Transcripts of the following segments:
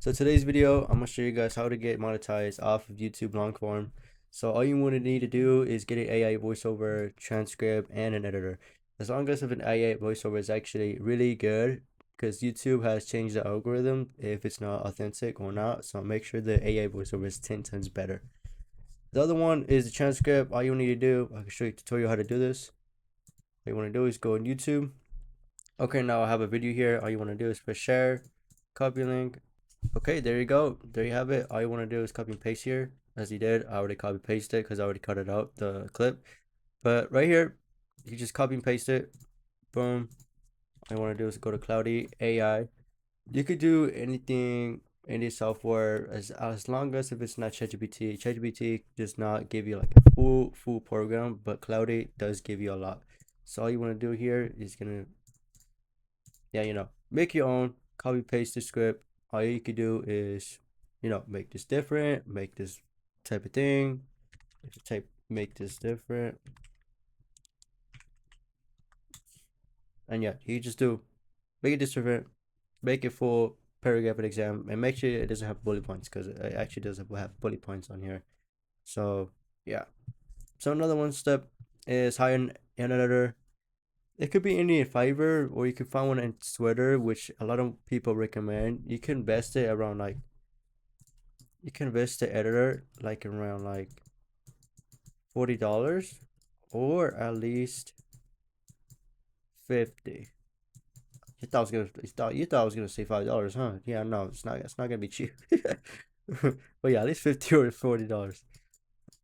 So today's video, I'm gonna show you guys how to get monetized off of YouTube long form. So all you want to need to do is get an AI voiceover, transcript, and an editor. As long as an AI voiceover is actually really good, because YouTube has changed the algorithm if it's not authentic or not. So make sure the AI voiceover is 10 times better. The other one is the transcript. All you need to do, I can show you a tutorial how to do this. All you want to do is go on YouTube. Okay, now I have a video here. All you want to do is press share, copy link. Okay, there you go. There you have it. All you want to do is copy and paste here. As you did, I already copy pasted because I already cut it out, the clip. But right here, you just copy and paste it. Boom. All you want to do is go to Cloudy AI. You could do anything, any software, as long as if it's not ChatGPT. ChatGPT does not give you like a full program, but Cloudy does give you a lot. So all you want to do here is gonna, yeah, make your own, copy paste the script. All you could do is, make this different, make this type of thing. If you type make this different, and yeah, you just do make it different, make it full paragraph and exam, and make sure it doesn't have bullet points because it actually does have bullet points on here. So yeah. So another one step is hire an editor. It could be any Fiverr or you could find one in Twitter, which a lot of people recommend. You can invest it around like you can invest the editor like around like $40 or at least 50. You thought I was gonna say $5, huh? Yeah, no, it's not gonna be cheap. But yeah, at least 50 or $40.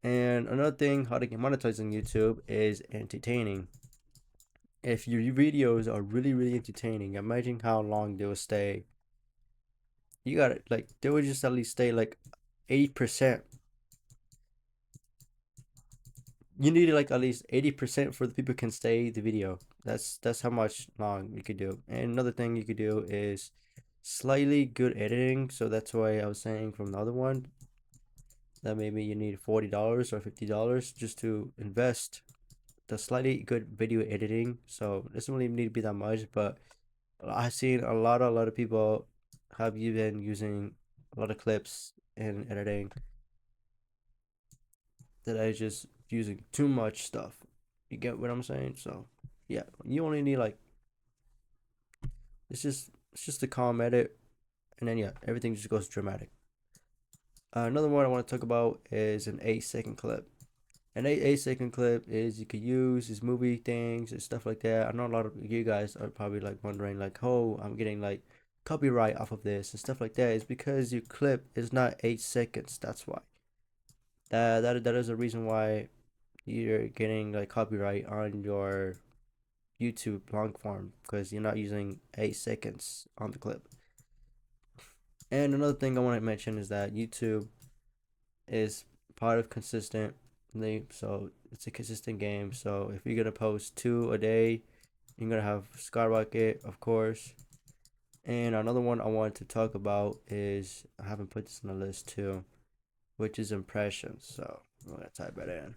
And another thing, how to get monetized on YouTube is entertaining. If your videos are really entertaining, imagine how long they will stay. You gotta like they would just at least stay like 80%. You need like at least 80% for the people can stay the video. That's how much long you could do. And another thing you could do is slightly good editing. So that's why I was saying from the other one that maybe you need $40 or $50 just to invest the slightly good video editing. So it doesn't really need to be that much, but I've seen a lot of people have been using a lot of clips in editing that I just using too much stuff. You get what I'm saying? So yeah, you only need like it's just a calm edit, and then yeah, everything just goes dramatic. Another one I want to talk about is an 8 second clip. An eight second clip is you could use is movie things and stuff like that. I know a lot of you guys are probably like wondering like, oh, I'm getting like copyright off of this and stuff like that. It's because your clip is not 8 seconds. That's why. That is a reason why you're getting like copyright on your YouTube long form because you're not using 8 seconds on the clip. And another thing I want to mention is that YouTube is part of consistently, so it's a consistent game. So if you're gonna post 2 a day, you're gonna have skyrocket, of course. And another one I wanted to talk about is I haven't put this on the list too, which is impressions. So I'm gonna type it in.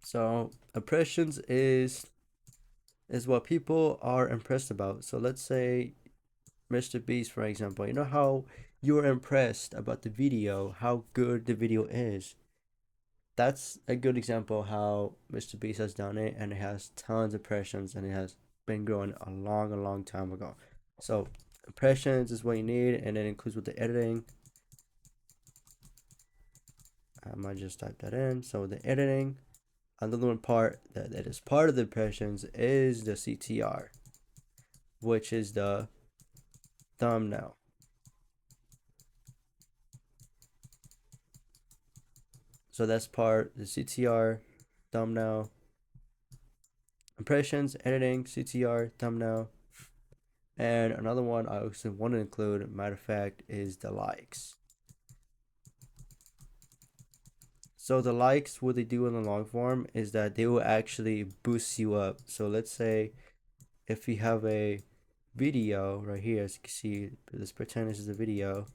So impressions is what people are impressed about. So let's say Mr. Beast, for example, you know how you're impressed about the video, how good the video is. That's a good example how Mr. Beast has done it, and it has tons of impressions, and it has been growing a long time ago. So impressions is what you need, and it includes with the editing. I might just type that in. So the editing, another one part that is part of the impressions is the CTR, which is the thumbnail. So that's part the CTR, thumbnail, impressions, editing, CTR, thumbnail. And another one I also want to include, matter of fact, is the likes. So the likes, what they do in the long form is that they will actually boost you up. So let's say if you have a video right here, as you can see, let's pretend this is a video.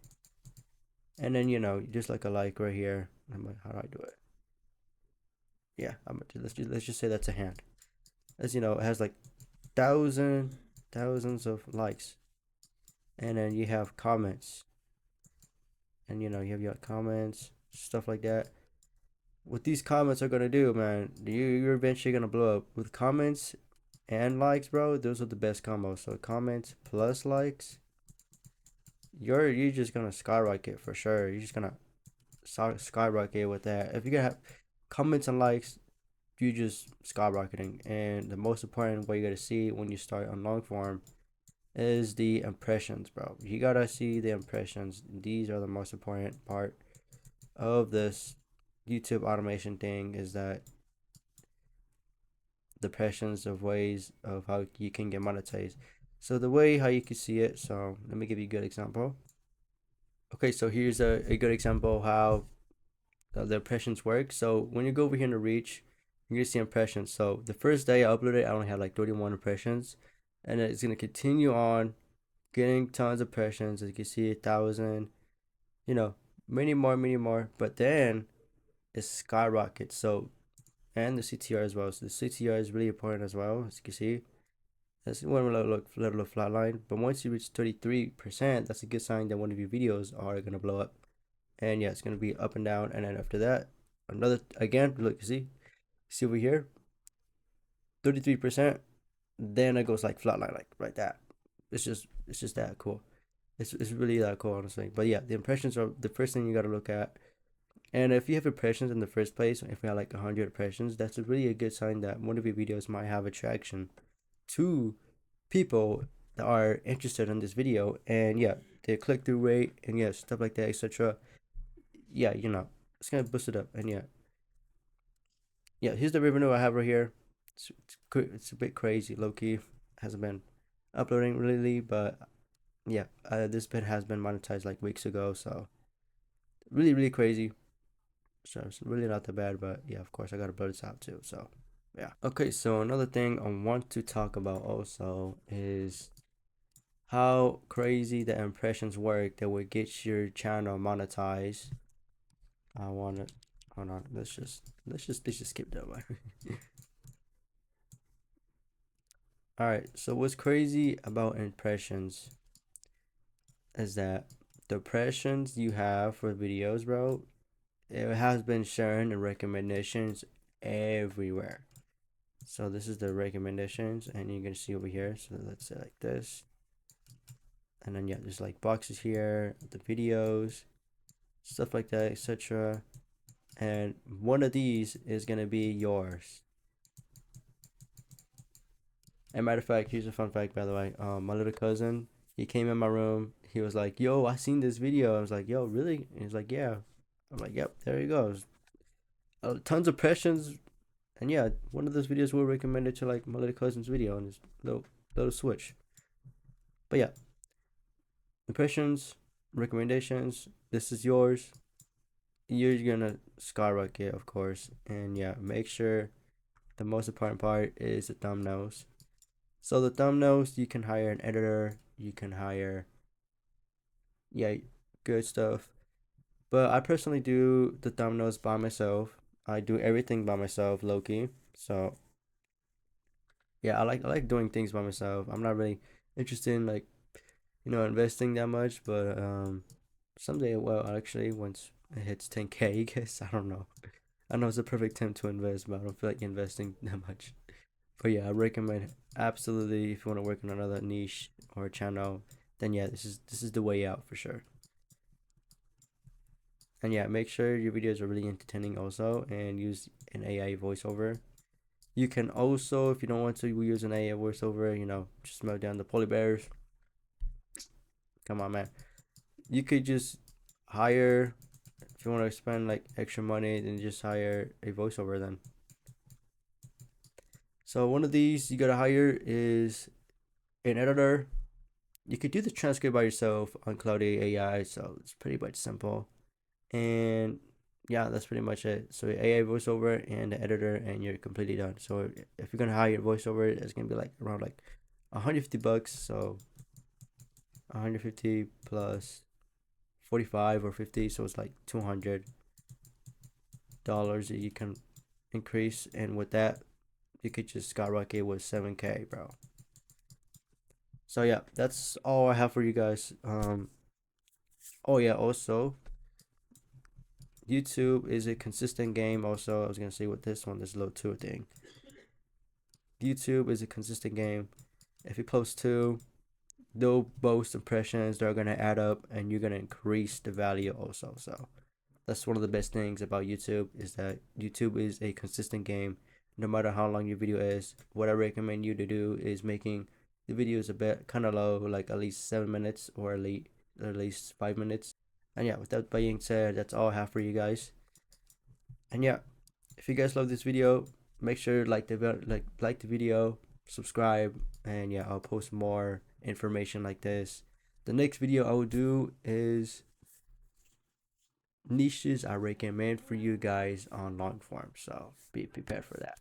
And then, just like a like right here. How do I do it? Yeah, let's just say that's a hand. As you know, it has like thousands of likes. and then you have comments, and you have your comments, stuff like that. What these comments are gonna do, man, you're eventually gonna blow up with comments and likes, bro. Those are the best combos. So comments plus likes, you're just gonna skyrocket for sure. You're just gonna skyrocket with that. If you gonna have comments and likes, you just skyrocketing. And the most important way you gotta see when you start on long form is the impressions, bro. You gotta see the impressions. These are the most important part of this YouTube automation thing, is that the impressions of ways of how you can get monetized. So the way how you can see it, so let me give you a good example. Okay, so here's a good example how the impressions work. So when you go over here in the reach, you're gonna see impressions. So the first day I uploaded, I only had like 31 impressions, and it's gonna continue on getting tons of impressions. As you can see, 1,000, you know, many more. But then it skyrockets. So, and the CTR as well. So the CTR is really important as well. As you can see, that's one little flat line. But once you reach 33%, that's a good sign that one of your videos are gonna blow up. And yeah, it's gonna be up and down. And then after that, another again. Look, see over here, 33%. Then it goes like flatline, like right that. It's just that cool. It's really that cool, honestly. But yeah, the impressions are the first thing you gotta look at. And if you have impressions in the first place, if we have like 100 impressions, that's really a good sign that one of your videos might have attraction to people that are interested in this video. And yeah, the click through rate and yeah, stuff like that, etc. Yeah, it's gonna boost it up. And yeah, here's the revenue I have right here. It's a bit crazy, low key. Hasn't been uploading really, but yeah, this bit has been monetized like weeks ago, so really crazy. So it's really not that bad, but yeah, of course I gotta blow this out too. So yeah. Okay, so another thing I want to talk about also is how crazy the impressions work that would get your channel monetized. I wanna hold on. Let's just skip that one. All right. So what's crazy about impressions is that the impressions you have for videos, bro, it has been shown in recommendations everywhere. So this is the recommendations, and you can see over here. So let's say like this, and then yeah, there's like boxes here, the videos, stuff like that, etc. And one of these is gonna be yours. And matter of fact, here's a fun fact, by the way. My little cousin, he came in my room. He was like, "Yo, I seen this video." I was like, "Yo, really?" And he's like, "Yeah." I'm like, "Yep, there you go." Tons of impressions, and yeah, one of those videos were recommended to like my little cousin's video on his little switch. But yeah, impressions, recommendations. This is yours. You're gonna skyrocket, of course, and yeah, make sure the most important part is the thumbnails. So the thumbnails, you can hire an editor. You can hire, yeah, good stuff. But I personally do the thumbnails by myself. I do everything by myself, low key. So yeah, I like doing things by myself. I'm not really interested in like investing that much, but someday well actually once it hits 10K, I guess. I don't know. I know it's a perfect time to invest, but I don't feel like investing that much. But yeah, I recommend absolutely if you want to work on another niche or channel, then yeah, this is the way out for sure. And yeah, make sure your videos are really entertaining also, and use an AI voiceover. You can also, if you don't want to use an AI voiceover, just melt down the polar bears. Come on, man. You could just hire, if you want to spend like extra money, then just hire a voiceover then. So one of these you gotta hire is an editor. You could do the transcript by yourself on Cloudy AI, so it's pretty much simple. And yeah, that's pretty much it. So AI voiceover and the editor, and you're completely done. So if you're gonna hire a voiceover, it's gonna be like around like 150 bucks. So 150 plus 45 or 50, so it's like $200 that you can increase, and with that, you could just skyrocket with 7K, bro. So yeah, that's all I have for you guys. Oh yeah, also YouTube is a consistent game. Also, I was gonna say with this one, this little tour thing. YouTube is a consistent game. If you post two, they'll boast impressions. They're gonna add up, and you're gonna increase the value also. So that's one of the best things about YouTube is that YouTube is a consistent game. No matter how long your video is, what I recommend you to do is making the videos a bit kind of low, like at least 7 minutes or at least 5 minutes. And yeah, with that being said, that's all I have for you guys. And yeah, if you guys love this video, make sure to like the video, subscribe, and yeah, I'll post more information like this. The next video I will do is niches I recommend for you guys on long form. So be prepared for that.